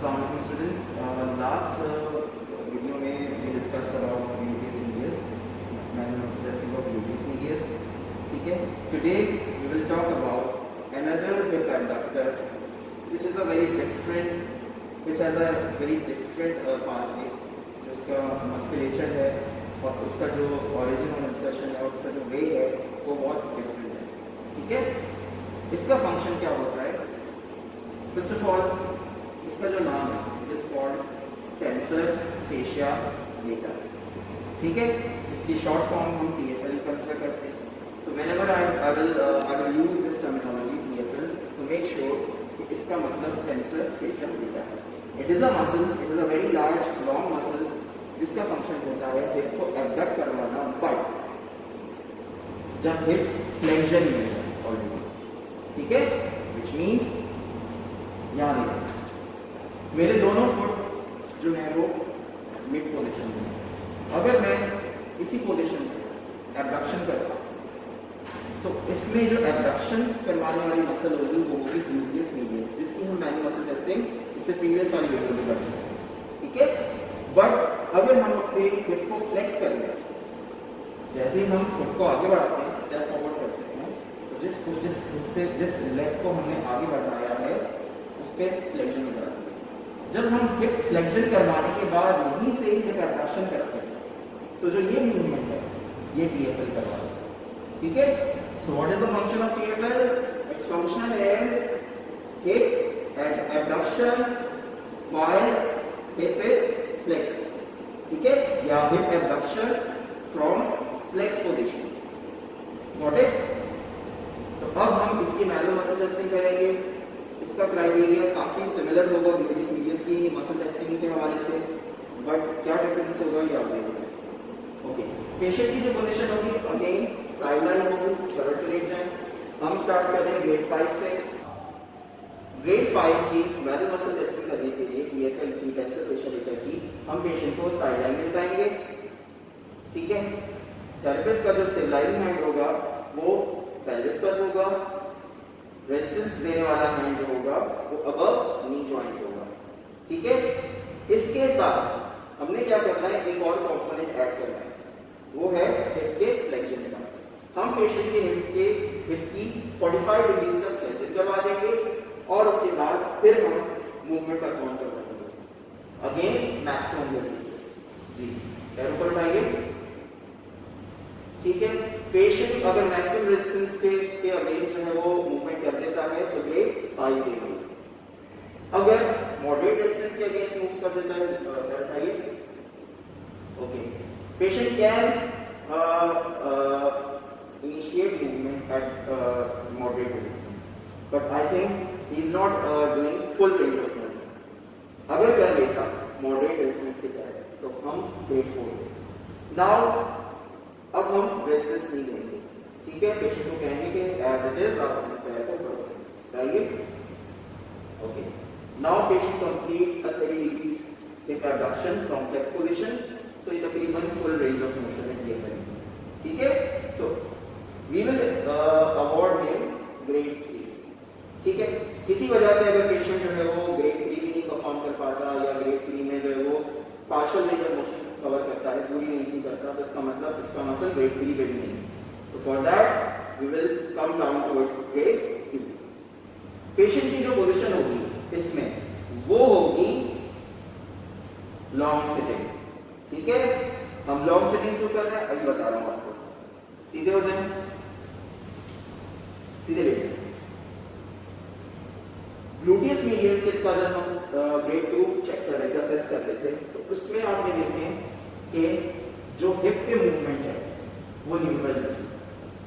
अस्सलाम वालेकुम students. Last video में we discussed about gluteus medius, manual muscle testing of gluteus medius. ठीक है, today we will talk about another hip abductor which is a very different, which has a very different pathway. जो उसका musculature है और उसका जो origin और insertion है और उसका जो way है वो बहुत different है. ठीक है, इसका function क्या होता है? First of all, इसका जो नाम है it is called tensor fascia latae. ठीक है, इसकी शॉर्ट फॉर्म हम टीएफएल कंसीडर करते हैं. तो whenever I will use this terminology TFL to make sure कि इसका मतलब टेंसर फेशिया लेटा है. It is a muscle, it is a very large long muscle जिसका फंक्शन होता है हिप को एबडक्ट करवाना, बट जब हिप फ्लेक्शन में है ऑलरेडी. ठीक है, व्हिच मींस यहाँ देखो मेरे दोनों फुट जो है वो मिड पोजीशन में है. अगर मैं इसी पोजीशन से एबडक्शन करता तो इसमें जो एबडक्शन करवाने वाली मसल होगी वो होगी ग्लूटियस मीडियस, जिसकी हम मैन्युअल मसल टेस्टिंग इससे प्रीवियस वाली वीडियो में कर चुके हैं. ठीक है, बट अगर हम अपने हिप को फ्लेक्स करेंगे, जैसे ही हम फुट को आगे बढ़ाते हैं, स्टेप फॉरवर्ड करते हैं, तो जिस लेग को हमने आगे बढ़ाया है उस पर फ्लेक्शन हो जाती है. जब हम हिप फ्लेक्शन करवाने के बाद यहीं से ही हिप एबडक्शन करते हैं तो जो ये मूवमेंट है ये टीएफएल करवाता है. ठीक है, so what is the function of TFL? Its function is hip abduction while hip is flex. ठीक है, या hip abduction from flex position. Got it? तो अब हम इसकी मैनुअल मसल टेस्टिंग करेंगे. इसका क्राइटेरिया काफी सिमिलर होगा ग्लूटियस मीडियस की मसल टेस्टिंग के हवाले से, बट क्या डिफरेंस होगा ये आप देखिए. ओके, पेशेंट की जो पोजीशन होगी अगेन साइडलाइन होगी, करेक्ट जाए. हम स्टार्ट कर रहे हैं ग्रेड 5 से. ग्रेड 5 की मैनुअल मसल टेस्टिंग करने के लिए टीएफएल की टेंसर फेशियल लेटा की हम पेशेंट को साइडलाइन में बिठाएंगे. ठीक है, थेरेपिस्ट का जो स्टेबलाइजिंग हैंड होगा वो पेल्विस पर होगा. रेजिस्टेंस देने वाला हैंड जो होगा वो अबव नी जॉइंट होगा. ठीक है, इसके साथ हमने क्या करना है, एक और कंपोनेंट ऐड करना है, वो है हिप के फ्लेक्शन का. हम पेशेंट के हिप की 45 डिग्री तक फ्लेक्शन करवा देंगे और उसके बाद फिर हम मूवमेंट परफॉर्म करवाएंगे अगेंस्ट मैक्सिमम रेजिस्टेंस. जी, पैर ऊपर उठाइए. ठीक है, पेशेंट अगर मैक्सिमम रेजिस्टेंस के अगेंस्ट जो है वो मूवमेंट कर देता है तो ग्रेड 5 देंगे. अगर मॉडरेट रेजिस्टेंस के अगेंस्ट मूव कर देता है पैर उठाइए. Okay, patient can initiate movement at moderate resistance, but I think he is not doing full range of motion. अगर कर लेता मॉडरेट रेजिस्टेंस के तहत तो हम ग्रेड 4. नाउ अब हम रेजिस्टेंस नहीं देंगे. ठीक है, पेशेंट को कहेंगे कि एज इट इज आप अपने पैर को करो. Okay, now patient completes a 30 degree hip abduction from flex position, तो ये तकरीबन फुल रेंज ऑफ मोशन में किया करेंगे. ठीक है, तो we will award him grade 3. ठीक है, किसी वजह से अगर पेशेंट जो है वो ग्रेड 3 भी नहीं परफॉर्म कर पाता या ग्रेड 3 में जो है वो partial range of motion cover करता है, पूरी रेंज नहीं करता, तो इसका मतलब इसका मसल ग्रेड 3 पे भी नहीं. तो for that we will come down towards grade 2. Patient की जो पोजीशन होगी इसमें वो होगी लॉन्ग सिटिंग. ठीक है, हम लॉन्ग सिटिंग क्यों कर रहे हैं अभी बता रहा हूं आपको. सीधे हो जाए, सीधे बैठे. ग्लूटियस मीडियस किट का जब हम ग्रेड 2 चेक कर रहे थे, असेस कर रहे थे, तो उसमें आप ये देखें कि जो हिप के मूवमेंट है वो न्यूट्रल है.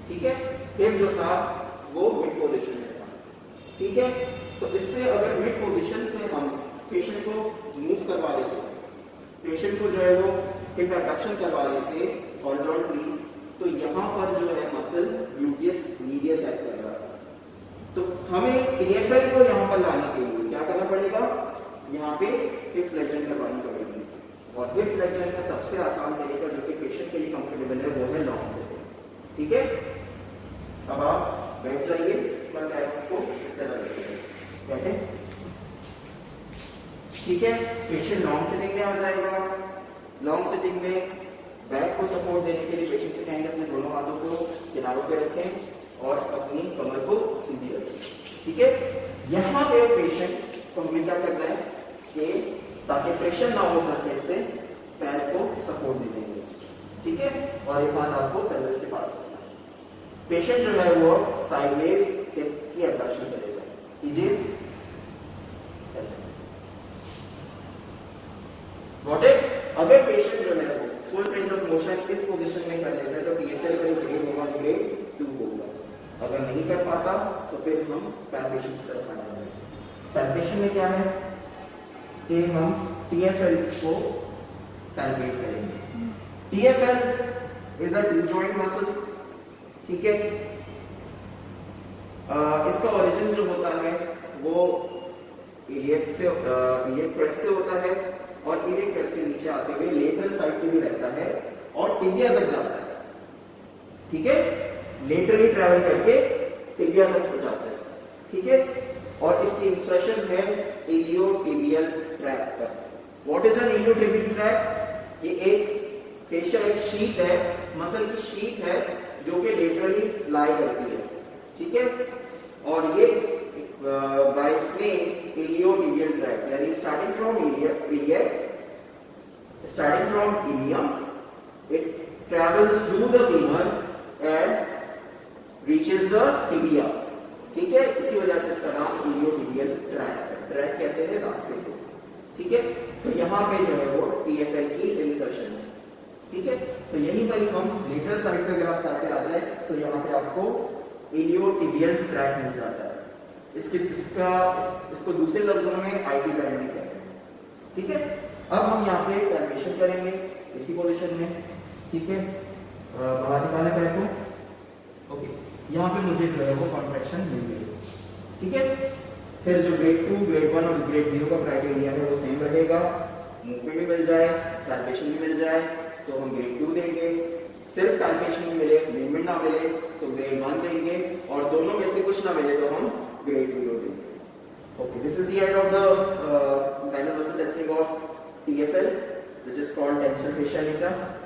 ठीक है, हिप जो था वो मिड पोजीशन में था. ठीक है, तो इसमें अगर मिड पोजीशन से हम पेशेंट को मूव करवा लेते, पेशेंट को जो है वो हिप एबडक्शन करवा लेते हॉरिजॉन्टली, तो यहाँ पर जो है मसल ग्लूटियस मीडियस एक्ट कर रहा है. तो हमें टीएफएल को यहाँ पर लाने के लिए क्या करना पड़ेगा, यहाँ पे हिप फ्लेक्शन करवानी पड़ेगी. और हिप फ्लेक्शन का सबसे आसान तरीका जो कि पेशेंट के लिए कंफर्टेबल है वो है लॉन्ग सिटिंग. ठीक है, अब आप बैठ जाइए, पर पैर को इस तरह रखिए. बैठे. ठीक है, पेशेंट लॉन्ग सिटिंग में आ जाएगा। लॉन्ग सिटिंग में बैक को सपोर्ट देने के लिए पेशेंट से कहेंगे अपने दोनों हाथों को किनारों पे रखें और अपनी कमर को सीधी रखें। ठीक है, यहाँ पे पेशेंट को हमें क्या करना है कि ताकि फ्रिक्शन ना हो सरफेस से पैर को सपोर्ट दे देंगे। ठीक है, और एक हाथ आपको पेल्विस के पास रखना है। पेशेंट जो है वो साइडवेज की एब्डक्शन करेगा। कीजिए ऐसे। Got it? अगर पेशेंट जो है वो फुल रेंज ऑफ मोशन इस पोजीशन में कर लेता है तो टीएफएल का ग्रेड होगा ग्रेड 2 होगा। अगर नहीं कर पाता तो फिर हम पैल्पेशन की तरफ आ जाएंगे। पैल्पेशन में क्या है कि हम टीएफएल को पैल्पेट करेंगे। TFL is a two joint muscle. ठीक है, इसका ओरिजिन जो होता है वो इलियक क्रेस्ट से होता है और इलियक क्रेस्ट से नीचे आते हुए लेटरल साइड पे भी रहता है और टिबिया तक जाता है। ठीक है, लेटरली ट्रैवल करके टिबिया तक हो जाता है। ठीक है, और इसकी इंसर्शन है इलियोटिबियल ट्रैक पर। What is an iliotibial track? ये एक फेशियल एक शीट है, मसल की शीट है जो कि लेटरली लाई करती है। ठीक है, और ये by its name iliotibial tract, यानी starting from ilium it travels through the femur and reaches the tibia. ठीक है, इसी वजह से इसका नाम इलियोटिबियल ट्रैक है। ट्रैक कहते हैं रास्ते को। ठीक है, तो यहाँ पे जो है वो टीएफएल की इंसर्शन है। ठीक है, तो यहीं पर हम लेटरल साइड पे अगर आप करके आ जाए तो यहाँ पे आपको इलियोटिबियल ट्रैक मिल जाता है। इसको दूसरे लफ्जों में आईटी बैंड भी कहते हैं। ठीक है, अब हम यहाँ पे पैल्पेशन करेंगे इसी पोजीशन में। ठीक है, बाहर निकालें पैर को। ओके, यहाँ पे मुझे जो है वो कॉन्ट्रैक्शन मिल गई। ठीक है, फिर जो ग्रेड 2, ग्रेड 1 और ग्रेड 0 का क्राइटेरिया है वो सेम रहेगा। मूवमेंट भी मिल जाए, पैल्पेशन भी मिल जाए तो हम ग्रेड 2 देंगे। सिर्फ पैल्पेशन मिले, मूवमेंट ना मिले तो ग्रेड 1 देंगे, और दोनों में से कुछ ना मिले तो हम ग्रेड 0 देंगे। Okay, this is the end of the manual muscle testing of TFL, which is called tensor fasciae lata.